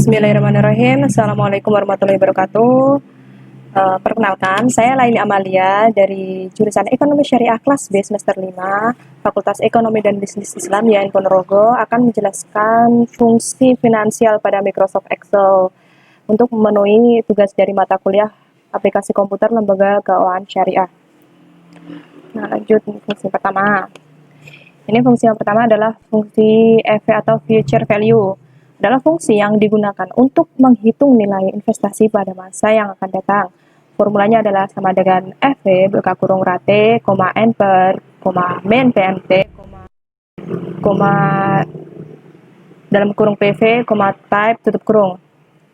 Bismillahirrahmanirrahim. Assalamualaikum warahmatullahi wabarakatuh. Perkenalkan, saya Laili Amalia dari jurusan Ekonomi Syariah kelas B semester 5, Fakultas Ekonomi dan Bisnis Islam YAIN Ponorogo, akan menjelaskan fungsi finansial pada Microsoft Excel untuk memenuhi tugas dari mata kuliah aplikasi komputer lembaga keuangan syariah. Nah, lanjut fungsi pertama. Ini fungsi yang pertama adalah fungsi EV atau Future Value. Adalah fungsi yang digunakan untuk menghitung nilai investasi pada masa yang akan datang. Formulanya adalah sama dengan EV buka kurung rate, N per, min PMT, dalam kurung PV, type tutup kurung.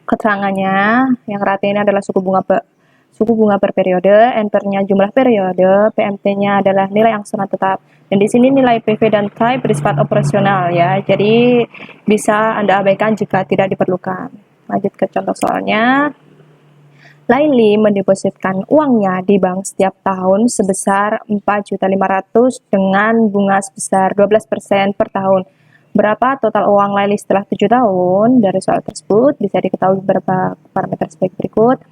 Keterangannya, yang rate ini adalah suku bunga per periode, N per-nya jumlah periode, PMT-nya adalah nilai angsuran tetap. Dan di sini nilai PV dan type bersifat operasional ya. Jadi bisa Anda abaikan jika tidak diperlukan. Lanjut ke contoh soalnya. Laili mendepositkan uangnya di bank setiap tahun sebesar 4.500.000 dengan bunga sebesar 12% per tahun. Berapa total uang Laili setelah 7 tahun? Dari soal tersebut bisa diketahui beberapa parameter sebagai berikut.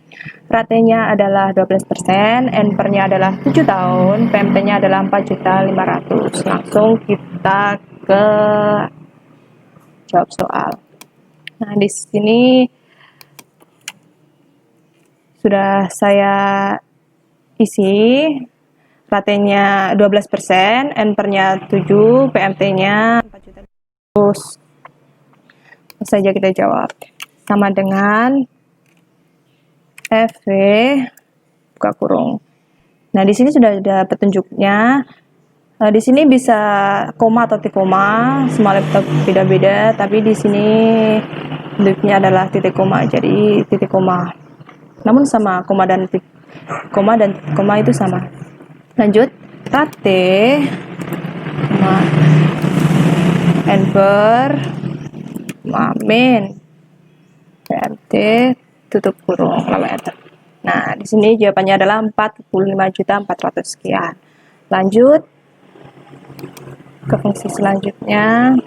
Ratenya adalah 12%, N per-nya adalah 7 tahun, PMT-nya adalah 4.500.000. Langsung kita ke jawab soal. Nah, di sini sudah saya isi. Ratenya 12%, N per-nya 7, PMT-nya 4 juta. Terus saja kita jawab. Sama dengan EV buka kurung. Nah, di sini sudah ada petunjuknya. Di sini bisa koma atau titik koma, semua laptop beda-beda, tapi di sini bentuknya adalah titik koma, jadi titik koma. Namun sama koma dan koma itu sama. Lanjut, rate N per min PMT tutup kurung enter. Nah, di sini jawabannya adalah 45.400.000 sekian. Lanjut ke fungsi selanjutnya.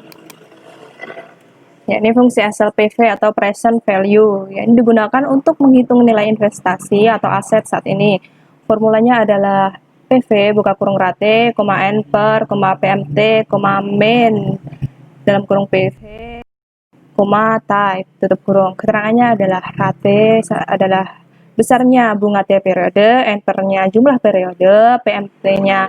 Ya, ini fungsi SLPV atau present value. Ya, ini digunakan untuk menghitung nilai investasi atau aset saat ini. Formulanya adalah PV buka kurung rate, N per, PMT, min dalam kurung PV, type tutup kurung. Keterangannya adalah rate adalah besarnya bunga tiap periode, N per-nya jumlah periode, PMT-nya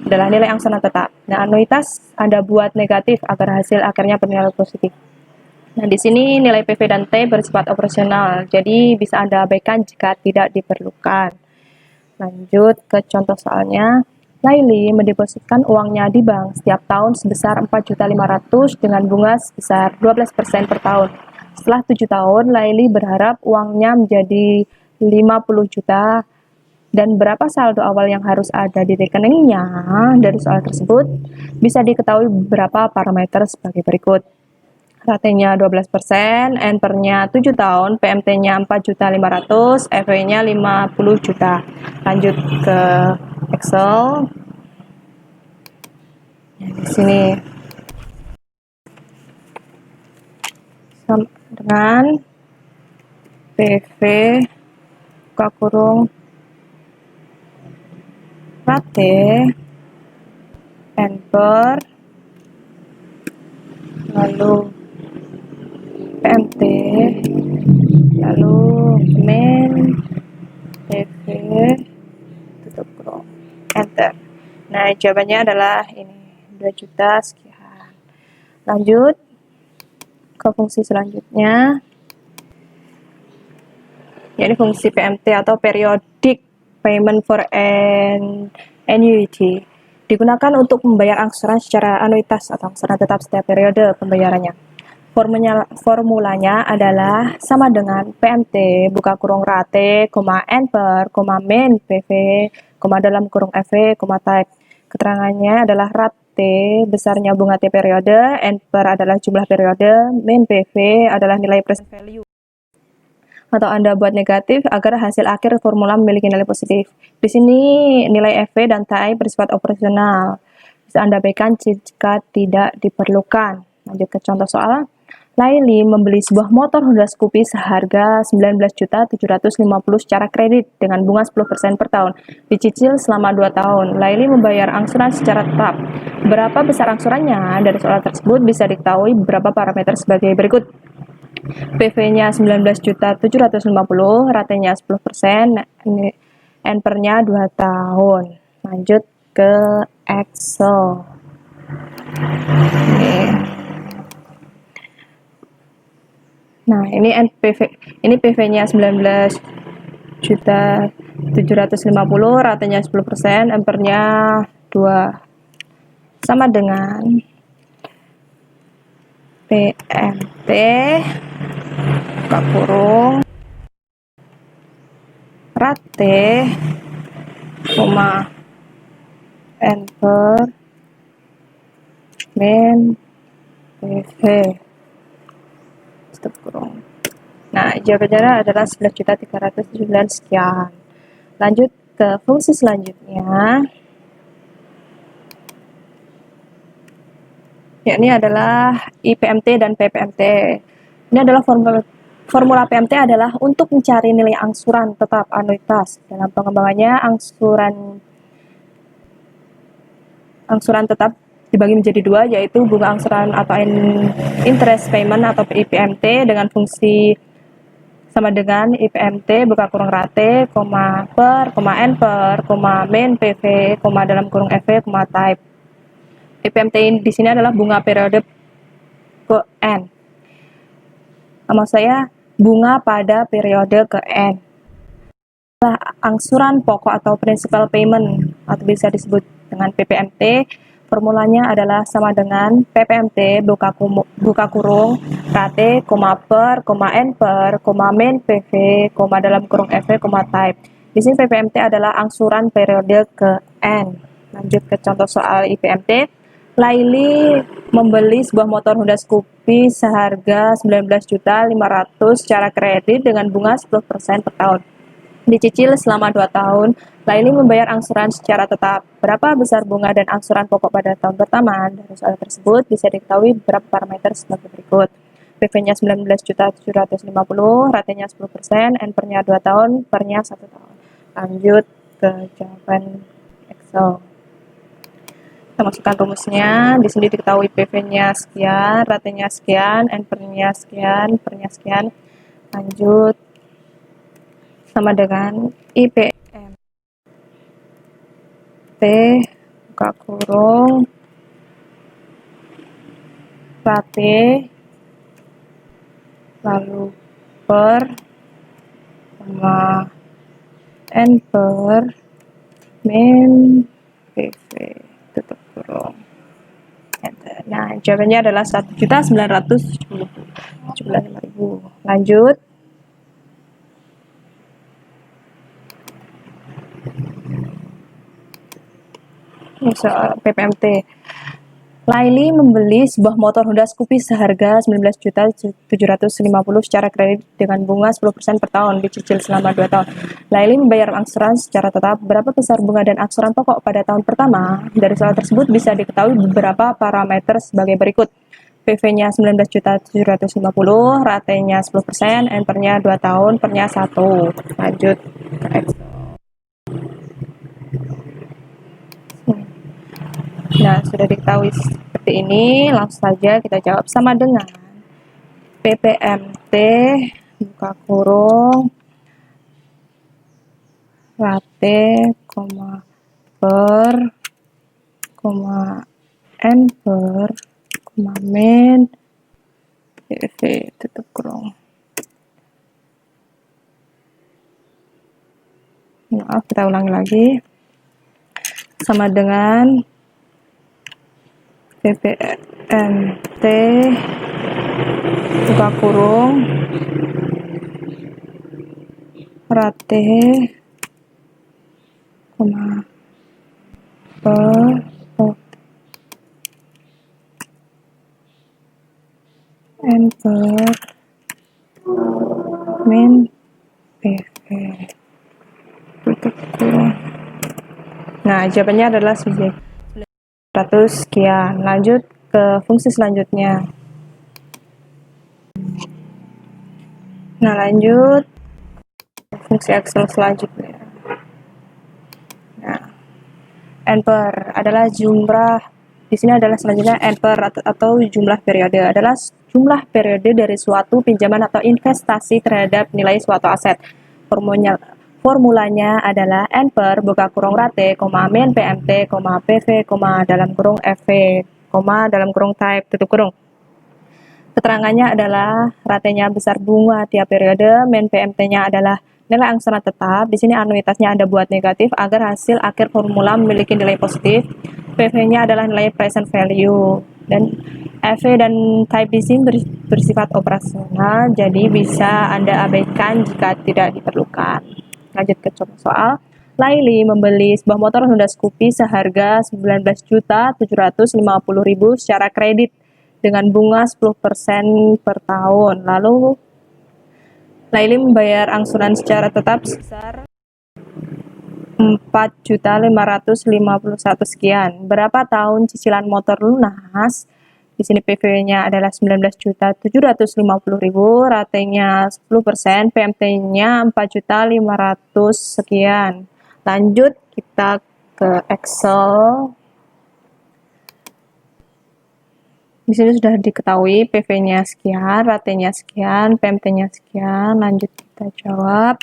adalah nilai angsuran tetap. Nah, anuitas Anda buat negatif agar hasil akhirnya bernilai positif. Nah, di sini nilai PV dan T bersifat operasional, jadi bisa Anda abaikan jika tidak diperlukan. Lanjut ke contoh soalnya. Laili mendepositkan uangnya di bank setiap tahun sebesar 4.500.000 dengan bunga sebesar 12% per tahun. Setelah 7 tahun, Laili berharap uangnya menjadi 50 juta. Dan berapa saldo awal yang harus ada di rekeningnya? Dari soal tersebut bisa diketahui beberapa parameter sebagai berikut. Ratenya 12%, N per-nya 7 tahun, PMT-nya 4.500.000, EV-nya 50 juta. Lanjut ke Excel. Nah, di sini sama dengan PV buka kurung rate N per lalu PMT lalu min PV tutup kurung enter. Nah, jawabannya adalah ini 2 juta sekian. Lanjut ke fungsi selanjutnya, yaitu fungsi PMT atau periodic payment for an annuity, digunakan untuk membayar angsuran secara anuitas atau angsuran tetap setiap periode pembayarannya. Formulanya adalah sama dengan PMT buka kurung rate, N per, min PV, dalam kurung EV, type. Keterangannya adalah rate besarnya bunga T periode, N per adalah jumlah periode, min PV adalah nilai present value. Atau Anda buat negatif agar hasil akhir formula memiliki nilai positif. Di sini nilai EV dan TI bersifat operasional. Bisa Anda abaikan jika tidak diperlukan. Lanjut ke contoh soal. Laili membeli sebuah motor Honda Scoopy seharga 19.750 secara kredit dengan bunga 10% per tahun, dicicil selama 2 tahun. Laili membayar angsuran secara tetap. Berapa besar angsurannya? Dari soal tersebut bisa diketahui beberapa parameter sebagai berikut. PV-nya 19.750, ratenya 10%, NPR-nya 2 tahun. Lanjut ke Excel. Nah, ini PV-nya 19.750, ratenya 10%, ampernya 2. Sama dengan PMT buka kurung rate, ampere min PV tutup kurung. Nah, jawabannya adalah 11.309 sekian. Lanjut ke fungsi selanjutnya, yakni adalah IPMT dan PPMT. Ini adalah formula PMT adalah untuk mencari nilai angsuran tetap anuitas. Dalam pengembangannya, angsuran tetap dibagi menjadi dua, yaitu bunga angsuran atau interest payment atau IPMT dengan fungsi sama dengan IPMT buka kurung rate, per, NPR, min PV, dalam kurung FV, type. IPMT di sini adalah bunga periode ke N. Maksud saya bunga pada periode ke N. Angsuran pokok atau principal payment atau bisa disebut dengan PPMT, formulanya adalah sama dengan PPMT buka kurung rate, per, NPR, min PV, dalam kurung FV, type. Di sini PPMT adalah angsuran periode ke N. Lanjut ke contoh soal IPMT. Laili membeli sebuah motor Honda Scoopy seharga 19.500 secara kredit dengan bunga 10% per tahun. Dicicil selama 2 tahun. Laili membayar angsuran secara tetap. Berapa besar bunga dan angsuran pokok pada tahun pertama? Dari soal tersebut bisa diketahui beberapa parameter sebagai berikut. PV-nya 19.750, ratenya 10%, NPR-nya 2 tahun, PER-nya 1 tahun. Lanjut ke jawaban Excel. Kita masukkan rumusnya. Di sini diketahui PV-nya sekian, ratenya sekian, NPR-nya sekian, PER-nya sekian. Lanjut sama dengan IPMT buka kurung rate lalu per NPR min PV tutup kurung. Nah, jawabannya adalah 1.975.000. Lanjut. Soal PPMT. Laili membeli sebuah motor Honda Scoopy seharga 19.750 secara kredit dengan bunga 10% per tahun, dicicil selama 2 tahun. Laili membayar angsuran secara tetap. Berapa besar bunga dan angsuran pokok pada tahun pertama? Dari soal tersebut bisa diketahui beberapa parameter sebagai berikut. PV-nya 19.750, ratenya 10%, NPR-nya 2 tahun, PER-nya 1. Lanjut ke Excel. Nah, sudah diketahui seperti ini, langsung saja kita jawab sama dengan PPMT buka kurung rate, per, NPR, min PV tutup kurung. Maaf, kita ulangi lagi. Sama dengan PPMT buka kurung rate, per, NPR min PV tutup kurung. Nah, jawabannya adalah 100 sekian. Lanjut ke fungsi selanjutnya. Nah, lanjut fungsi Excel selanjutnya. Nah, N per adalah jumlah, di sini adalah selanjutnya N per atau jumlah periode adalah jumlah periode dari suatu pinjaman atau investasi terhadap nilai suatu aset. Formulanya adalah N per buka kurung rate, min PMT, PV, dalam kurung FV, dalam kurung type, tutup kurung. Keterangannya adalah ratenya besar bunga tiap periode, min PMT-nya adalah nilai angsuran tetap. Di sini anuitasnya Anda buat negatif agar hasil akhir formula memiliki nilai positif. PV-nya adalah nilai present value. Dan EV dan type di sini bersifat operasional, jadi bisa Anda abaikan jika tidak diperlukan. Lanjut ke contoh soal. Laili membeli sebuah motor Honda Scoopy seharga 19.750.000 secara kredit dengan bunga 10% per tahun. Lalu Laili membayar angsuran secara tetap sebesar 4.551 sekian. Berapa tahun cicilan motor lunas? Di sini PV-nya adalah 19.750.000, ratenya 10%, PMT-nya 4.500 sekian. Lanjut kita ke Excel. Di sini sudah diketahui PV-nya sekian, ratenya sekian, PMT-nya sekian. Lanjut kita jawab.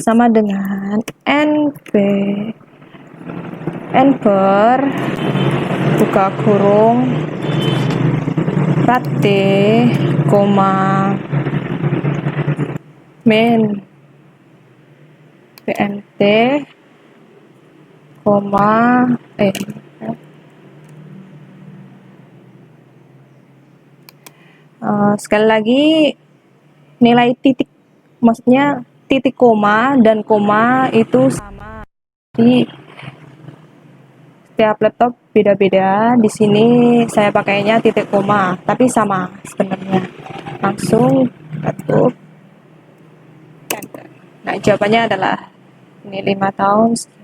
Sama dengan NP N per buka kurung rate, min PMT, sekali lagi nilai titik, maksudnya titik koma dan koma itu sama. Jadi setiap laptop beda-beda. Di sini saya pakainya titik koma, tapi sama sebenarnya. Langsung tutup. Nah, jawabannya adalah ini 5 tahun sekian.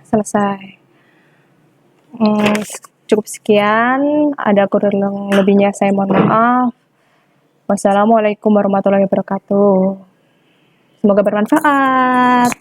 Selesai. Cukup sekian. Ada kurang lebihnya saya mohon maaf. Wassalamualaikum warahmatullahi wabarakatuh. Semoga bermanfaat.